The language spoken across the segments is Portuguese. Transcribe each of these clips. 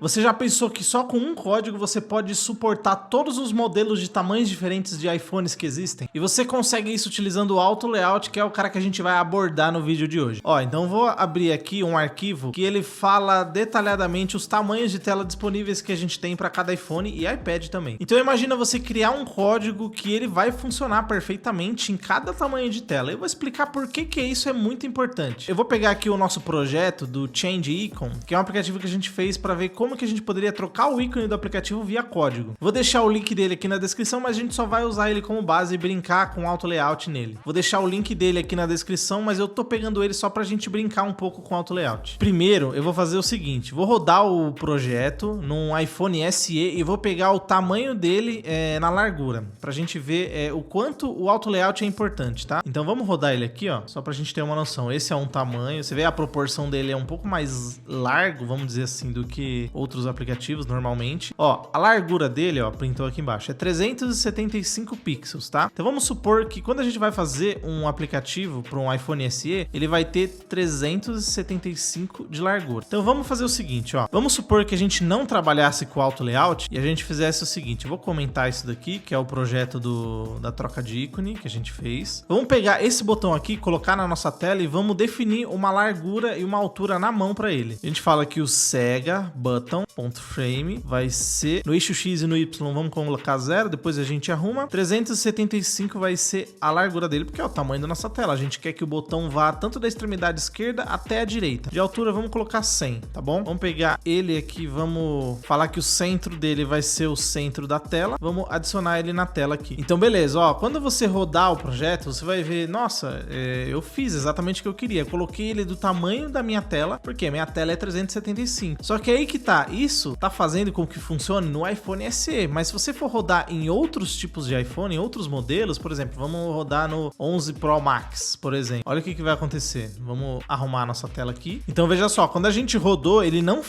Você já pensou que só com um código você pode suportar todos os modelos de tamanhos diferentes de iPhones que existem? E você consegue isso utilizando o Auto Layout, que é o cara que a gente vai abordar no vídeo de hoje. Ó, então vou abrir aqui um arquivo que ele fala detalhadamente os tamanhos de tela disponíveis que a gente tem para cada iPhone e iPad também. Então imagina você criar um código que ele vai funcionar perfeitamente em cada tamanho de tela. Eu vou explicar por que isso é muito importante. Eu vou pegar aqui o nosso projeto do Change Icon, que é um aplicativo que a gente fez para ver como que a gente poderia trocar o ícone do aplicativo via código. Vou deixar o link dele aqui na descrição, mas a gente só vai usar ele como base e brincar com o Auto Layout nele. Vou deixar o link dele aqui na descrição, mas eu tô pegando ele só pra gente brincar um pouco com o Auto Layout. Primeiro, eu vou fazer o seguinte, vou rodar o projeto num iPhone SE e vou pegar o tamanho dele na largura, pra gente ver o quanto o Auto Layout é importante, tá? Então vamos rodar ele aqui, ó, só pra gente ter uma noção. Esse é um tamanho, você vê a proporção dele é um pouco mais largo, vamos dizer assim, do que outros aplicativos normalmente. Ó, a largura dele, ó, printou aqui embaixo, é 375 pixels, tá? Então vamos supor que quando a gente vai fazer um aplicativo para um iPhone SE, ele vai ter 375 de largura. Então vamos fazer o seguinte, ó. Vamos supor que a gente não trabalhasse com o Auto Layout e a gente fizesse o seguinte, eu vou comentar isso daqui, que é o projeto da troca de ícone que a gente fez. Vamos pegar esse botão aqui, colocar na nossa tela e vamos definir uma largura e uma altura na mão para ele. A gente fala que o Sega button.frame vai ser no eixo X e no Y, vamos colocar 0, depois a gente arruma. 375 vai ser a largura dele, porque é o tamanho da nossa tela. A gente quer que o botão vá tanto da extremidade esquerda até a direita. De altura vamos colocar 100, tá bom? Vamos pegar ele aqui, vamos falar que o centro dele vai ser o centro da tela. Vamos adicionar ele na tela aqui. Então beleza, ó, quando você rodar o projeto, você vai ver, nossa, eu fiz exatamente o que eu queria. Eu coloquei ele do tamanho da minha tela, porque minha tela é 375. Só que aí que tá, isso tá fazendo com que funcione no iPhone SE, mas se você for rodar em outros tipos de iPhone, em outros modelos, por exemplo, vamos rodar no 11 Pro Max, por exemplo. Olha o que vai acontecer. Vamos arrumar a nossa tela aqui. Então veja só, quando a gente rodou, ele não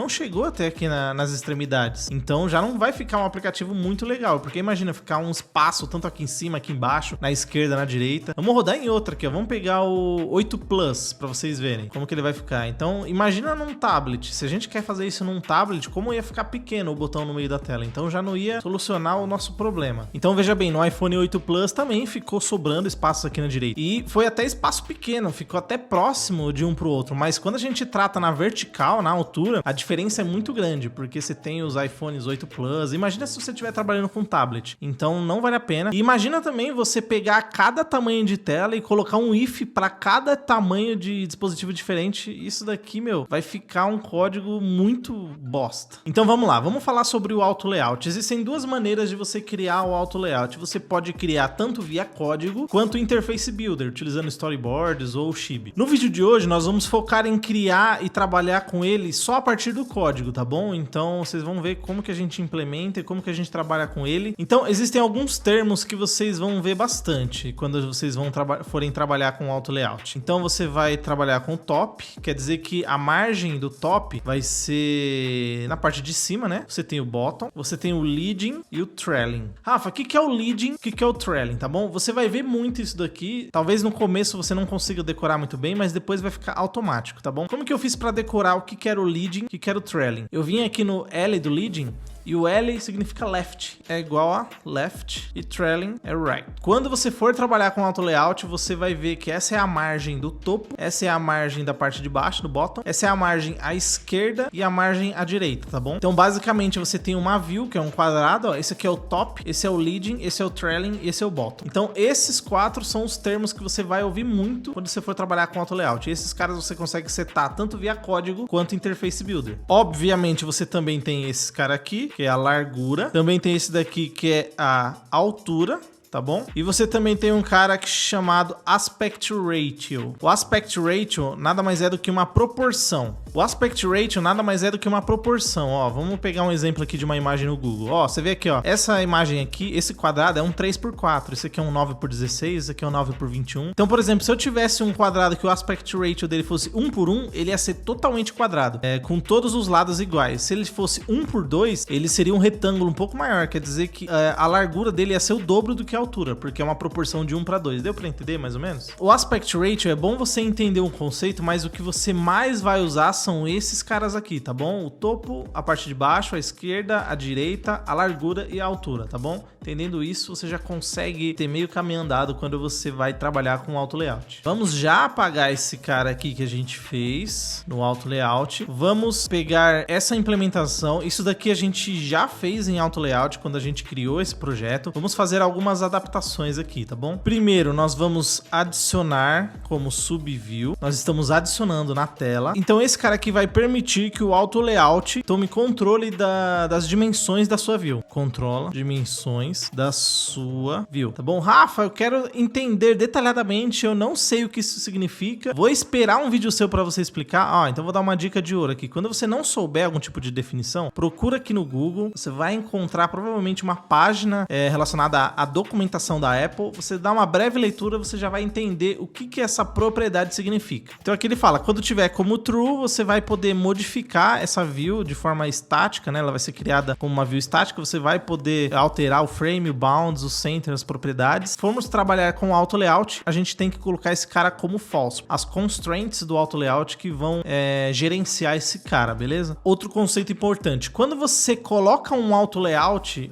chegou até aqui nas extremidades. Então já não vai ficar um aplicativo muito legal, porque imagina ficar um espaço tanto aqui em cima, aqui embaixo, na esquerda, na direita. Vamos rodar em outra aqui, ó. Vamos pegar o 8 Plus para vocês verem como que ele vai ficar. Então imagina num tablet. Se a gente quer fazer isso num tablet, como ia ficar pequeno o botão no meio da tela, então já não ia solucionar o nosso problema. Então veja bem, no iPhone 8 Plus também ficou sobrando espaço aqui na direita, e foi até espaço pequeno, ficou até próximo de um pro outro, mas quando a gente trata na vertical, na altura, a diferença é muito grande, porque você tem os iPhones 8 Plus, imagina se você estiver trabalhando com tablet, então não vale a pena. E imagina também você pegar cada tamanho de tela e colocar um if para cada tamanho de dispositivo diferente, isso daqui, meu, vai ficar um código muito bosta. Então vamos lá, vamos falar sobre o Auto Layout. Existem duas maneiras de você criar o Auto Layout. Você pode criar tanto via código quanto Interface Builder, utilizando storyboards ou Chibi. No vídeo de hoje nós vamos focar em criar e trabalhar com ele só a partir do código, tá bom? Então vocês vão ver como que a gente implementa e como que a gente trabalha com ele. Então existem alguns termos que vocês vão ver bastante quando vocês forem trabalhar com o Auto Layout. Então você vai trabalhar com o top, quer dizer que a margem do top vai ser na parte de cima, né? Você tem o bottom, você tem o leading e o trailing. Rafa, o que é o leading? O que é o trailing, tá bom? Você vai ver muito isso daqui. Talvez no começo você não consiga decorar muito bem, mas depois vai ficar automático, tá bom? Como que eu fiz para decorar o que era o leading, o que era o trailing? Eu vim aqui no L do leading, e o L significa left, é igual a left, e trailing é right. Quando você for trabalhar com Auto Layout, você vai ver que essa é a margem do topo, essa é a margem da parte de baixo, do bottom, essa é a margem à esquerda e a margem à direita, tá bom? Então basicamente você tem uma view, que é um quadrado, ó, esse aqui é o top, esse é o leading, esse é o trailing e esse é o bottom. Então esses quatro são os termos que você vai ouvir muito quando você for trabalhar com Auto Layout. E esses caras você consegue setar tanto via código quanto Interface Builder. Obviamente você também tem esse cara aqui, que é a largura. Também tem esse daqui que é a altura, tá bom? E você também tem um cara chamado Aspect Ratio. O Aspect Ratio nada mais é do que uma proporção. O Aspect Ratio nada mais é do que uma proporção, ó. Vamos pegar um exemplo aqui de uma imagem no Google. Ó, você vê aqui, ó. Essa imagem aqui, esse quadrado é um 3x4. Esse aqui é um 9x16, esse aqui é um 9x21. Então, por exemplo, se eu tivesse um quadrado que o Aspect Ratio dele fosse 1x1, ele ia ser totalmente quadrado, com todos os lados iguais. Se ele fosse 1x2, ele seria um retângulo um pouco maior. Quer dizer que a largura dele ia ser o dobro do que a altura, porque é uma proporção de 1:2. Deu pra entender mais ou menos? O aspect ratio é bom você entender um conceito, mas o que você mais vai usar são esses caras aqui, tá bom? O topo, a parte de baixo, a esquerda, a direita, a largura e a altura, tá bom? Entendendo isso, você já consegue ter meio caminho andado quando você vai trabalhar com o auto layout. Vamos já apagar esse cara aqui que a gente fez no auto layout. Vamos pegar essa implementação. Isso daqui a gente já fez em auto layout quando a gente criou esse projeto. Vamos fazer algumas adaptações aqui, tá bom? Primeiro, nós vamos adicionar como subview. Nós estamos adicionando na tela. Então esse cara aqui vai permitir que o auto layout tome controle das dimensões da sua view. Controla dimensões da sua view, tá bom? Rafa, eu quero entender detalhadamente, eu não sei o que isso significa. Vou esperar um vídeo seu para você explicar. Então vou dar uma dica de ouro aqui. Quando você não souber algum tipo de definição, procura aqui no Google, você vai encontrar provavelmente uma página relacionada à documentação da Apple. Você dá uma breve leitura, você já vai entender o que essa propriedade significa. Então aqui ele fala, quando tiver como true, você vai poder modificar essa view de forma estática, né? Ela vai ser criada como uma view estática, você vai poder alterar o frame, o bounds, o center, as propriedades. Se formos trabalhar com o auto layout, a gente tem que colocar esse cara como false. As constraints do auto layout que vão gerenciar esse cara, beleza? Outro conceito importante, quando você coloca um auto layout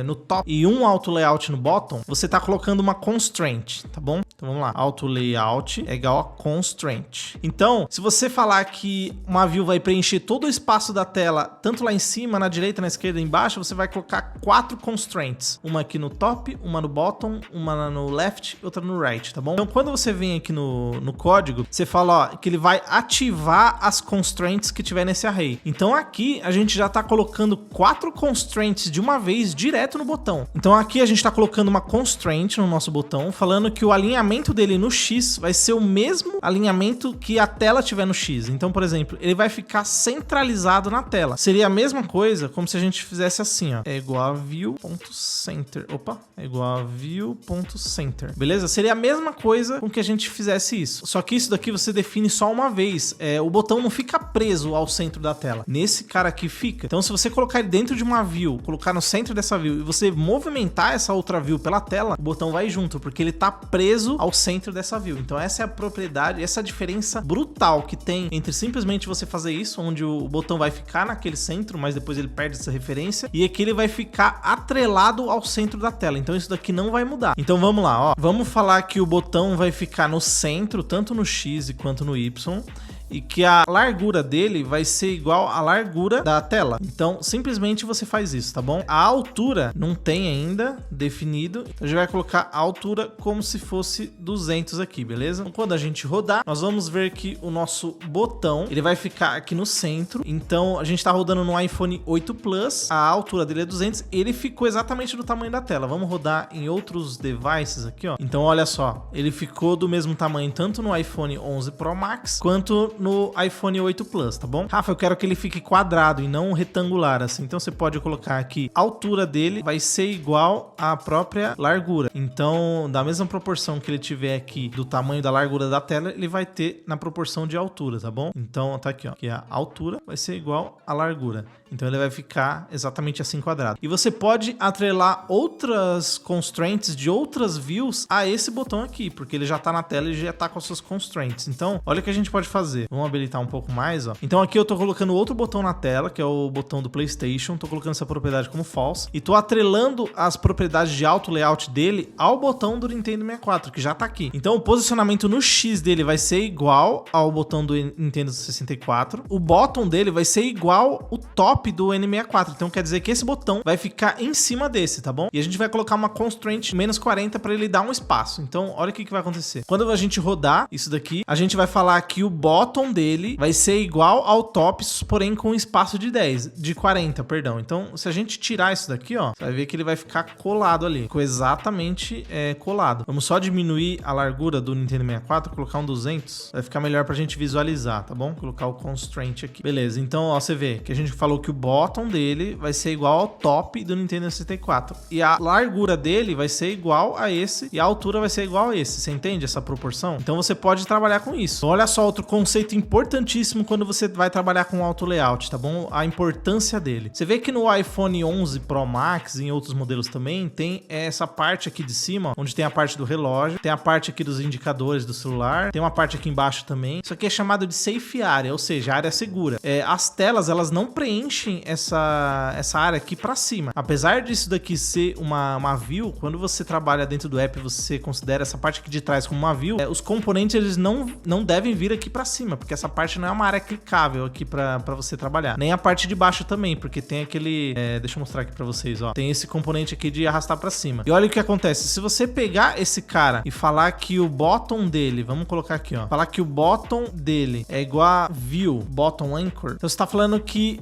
no top e um auto layout no bottom, você está colocando uma constraint, tá bom? Então vamos lá, auto layout é igual a constraint. Então, se você falar que uma view vai preencher todo o espaço da tela, tanto lá em cima, na direita, na esquerda e embaixo, você vai colocar 4 constraints. Uma aqui no top, uma no bottom, uma no left e outra no right, tá bom? Então, quando você vem aqui no código, você fala que ele vai ativar as constraints que tiver nesse array. Então, aqui a gente já está colocando 4 constraints de uma vez direto no botão. Então, aqui a gente está colocando uma constraint no nosso botão, falando que o alinhamento dele no X vai ser o mesmo alinhamento que a tela tiver no X. Então, por exemplo, ele vai ficar centralizado na tela. Seria a mesma coisa como se a gente fizesse assim, ó. É igual a view.center. Opa, é igual a view.center. Beleza? Seria a mesma coisa com que a gente fizesse isso. Só que isso daqui você define só uma vez. O botão não fica preso ao centro da tela. Nesse cara aqui fica. Então, se você colocar ele dentro de uma view, colocar no centro dessa view e você movimentar essa outra view pela tela, o botão vai junto, porque ele tá preso ao centro dessa view. Então, essa é a propriedade, essa é a diferença brutal que tem entre simplesmente você fazer isso, onde o botão vai ficar naquele centro, mas depois ele perde essa referência, e aqui ele vai ficar atrelado ao centro da tela. Então, isso daqui não vai mudar. Então, vamos lá, ó. Vamos falar que o botão vai ficar no centro, tanto no X quanto no Y, e que a largura dele vai ser igual à largura da tela. Então, simplesmente você faz isso, tá bom? A altura não tem ainda definido. Então, a gente vai colocar a altura como se fosse 200 aqui, beleza? Então, quando a gente rodar, nós vamos ver que o nosso botão, ele vai ficar aqui no centro. Então, a gente tá rodando no iPhone 8 Plus. A altura dele é 200. Ele ficou exatamente do tamanho da tela. Vamos rodar em outros devices aqui, ó. Então, olha só. Ele ficou do mesmo tamanho tanto no iPhone 11 Pro Max quanto no iPhone 8 Plus, tá bom? Rafa, eu quero que ele fique quadrado e não retangular, assim. Então você pode colocar aqui, a altura dele vai ser igual à própria largura. Então, da mesma proporção que ele tiver aqui do tamanho da largura da tela, ele vai ter na proporção de altura, tá bom? Então, tá aqui, ó. Que a altura vai ser igual à largura. Então ele vai ficar exatamente assim quadrado. E você pode atrelar outras constraints de outras views a esse botão aqui, porque ele já tá na tela e já tá com as suas constraints. Então, olha o que a gente pode fazer. Vamos habilitar um pouco mais, ó. Então aqui eu tô colocando outro botão na tela, que é o botão do PlayStation. Tô colocando essa propriedade como false. E tô atrelando as propriedades de auto layout dele ao botão do Nintendo 64, que já tá aqui. Então o posicionamento no X dele vai ser igual ao botão do Nintendo 64. O bottom dele vai ser igual o top do N64, então quer dizer que esse botão vai ficar em cima desse, tá bom? E a gente vai colocar uma constraint menos 40 para ele dar um espaço. Então, olha o que vai acontecer. Quando a gente rodar isso daqui, a gente vai falar que o bottom dele vai ser igual ao top, porém com um espaço de 40, perdão. Então, se a gente tirar isso daqui, ó, você vai ver que ele vai ficar colado ali. Ficou exatamente colado. Vamos só diminuir a largura do Nintendo 64, colocar um 200. Vai ficar melhor pra gente visualizar, tá bom? Colocar o constraint aqui. Beleza, então, ó, você vê que a gente falou que o bottom dele vai ser igual ao top do Nintendo 64. E a largura dele vai ser igual a esse e a altura vai ser igual a esse. Você entende essa proporção? Então você pode trabalhar com isso. Olha só outro conceito conceito importantíssimo quando você vai trabalhar com auto layout, tá bom? A importância dele. Você vê que no iPhone 11 Pro Max e em outros modelos também tem essa parte aqui de cima, onde tem a parte do relógio, tem a parte aqui dos indicadores do celular, tem uma parte aqui embaixo também. Isso aqui é chamado de safe area, ou seja, área segura. As telas, elas não preenchem essa área aqui para cima. Apesar disso daqui ser uma view, quando você trabalha dentro do app, você considera essa parte aqui de trás como uma view, os componentes eles não devem vir aqui para cima, porque essa parte não é uma área clicável aqui para você trabalhar. Nem a parte de baixo também, porque tem aquele... deixa eu mostrar aqui para vocês, ó. Tem esse componente aqui de arrastar para cima. E olha o que acontece. Se você pegar esse cara e falar que o bottom dele, vamos colocar aqui, ó, falar que o bottom dele é igual a view, bottom anchor, então você tá falando que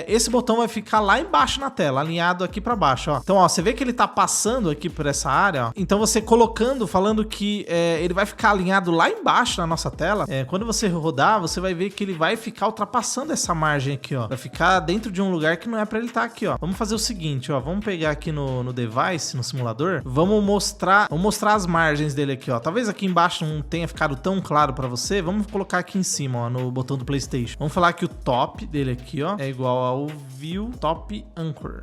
esse botão vai ficar lá embaixo na tela, alinhado aqui para baixo, ó. Então, ó, você vê que ele tá passando aqui por essa área, ó. Então você colocando, falando que ele vai ficar alinhado lá embaixo na nossa tela, quando você rodar, você vai ver que ele vai ficar ultrapassando essa margem aqui, ó. Vai ficar dentro de um lugar que não é para ele estar aqui, ó. Vamos fazer o seguinte, ó, vamos pegar aqui no device, no simulador, vamos mostrar as margens dele aqui, ó. Talvez aqui embaixo não tenha ficado tão claro para você, vamos colocar aqui em cima, ó, no botão do PlayStation. Vamos falar que o top dele aqui, ó, é igual ao view top anchor.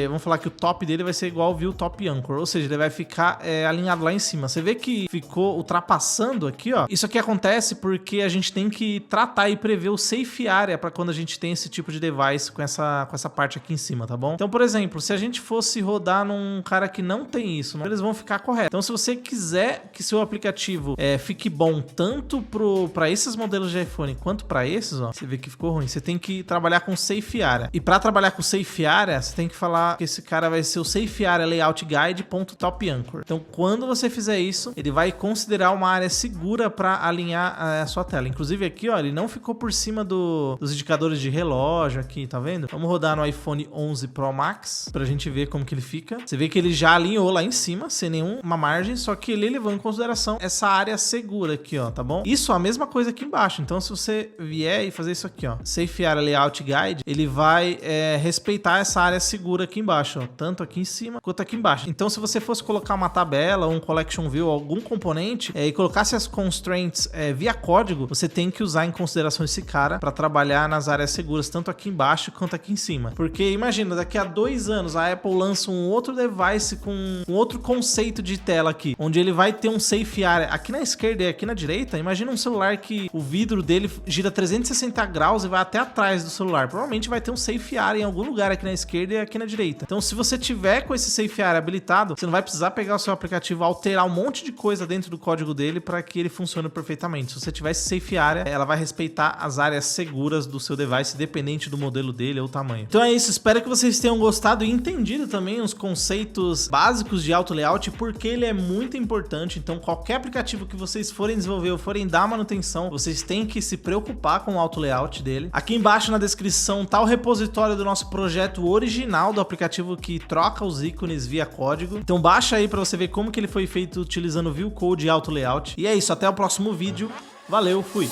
Vamos falar que o top dele vai ser igual ao view top anchor, ou seja, ele vai ficar alinhado lá em cima. Você vê que ficou ultrapassando aqui, ó. Isso aqui acontece porque a gente tem que tratar e prever o safe area para quando a gente tem esse tipo de device com essa parte aqui em cima, tá bom? Então, por exemplo, se a gente fosse rodar num cara que não tem isso, eles vão ficar corretos. Então, se você quiser que seu aplicativo fique bom tanto para esses modelos de iPhone quanto para esses, ó, você vê que ficou ruim. Você tem que trabalhar com safe area. E para trabalhar com safe area, você tem que falar que esse cara vai ser o safe area layout guide.top anchor. Então, quando você fizer isso, ele vai considerar uma área segura para alinhar a sua tela. Inclusive aqui, ó, ele não ficou por cima dos indicadores de relógio aqui, tá vendo? Vamos rodar no iPhone 11 Pro Max pra gente ver como que ele fica. Você vê que ele já alinhou lá em cima, sem nenhuma margem, só que ele levou em consideração essa área segura aqui, ó, tá bom? Isso é a mesma coisa aqui embaixo. Então, se você vier e fazer isso aqui, ó, Safe Area Layout Guide, ele vai respeitar essa área segura aqui embaixo, ó, tanto aqui em cima quanto aqui embaixo. Então, se você fosse colocar uma tabela, um collection view, algum componente, e colocasse as constraints via código, você tem que usar em consideração esse cara para trabalhar nas áreas seguras, tanto aqui embaixo quanto aqui em cima. Porque imagina, daqui a 2 anos a Apple lança um outro device com um outro conceito de tela aqui, onde ele vai ter um safe area aqui na esquerda e aqui na direita. Imagina um celular que o vidro dele gira 360 graus e vai até atrás do celular. Provavelmente vai ter um safe area em algum lugar aqui na esquerda e aqui na direita. Então, se você tiver com esse safe area habilitado, você não vai precisar pegar o seu aplicativo, alterar um monte de coisa dentro do código dele para que ele funcione perfeitamente. Se você tiver esse safe area, ela vai respeitar as áreas seguras do seu device, dependente do modelo dele ou tamanho. Então é isso, espero que vocês tenham gostado e entendido também os conceitos básicos de auto layout, porque ele é muito importante. Então, qualquer aplicativo que vocês forem desenvolver ou forem dar manutenção, vocês têm que se preocupar com o auto layout dele. Aqui embaixo na descrição tá o repositório do nosso projeto original do aplicativo que troca os ícones via código. Então baixa aí para você ver como que ele foi feito utilizando o Vue Code e auto layout. E é isso, até o próximo vídeo. Valeu, fui!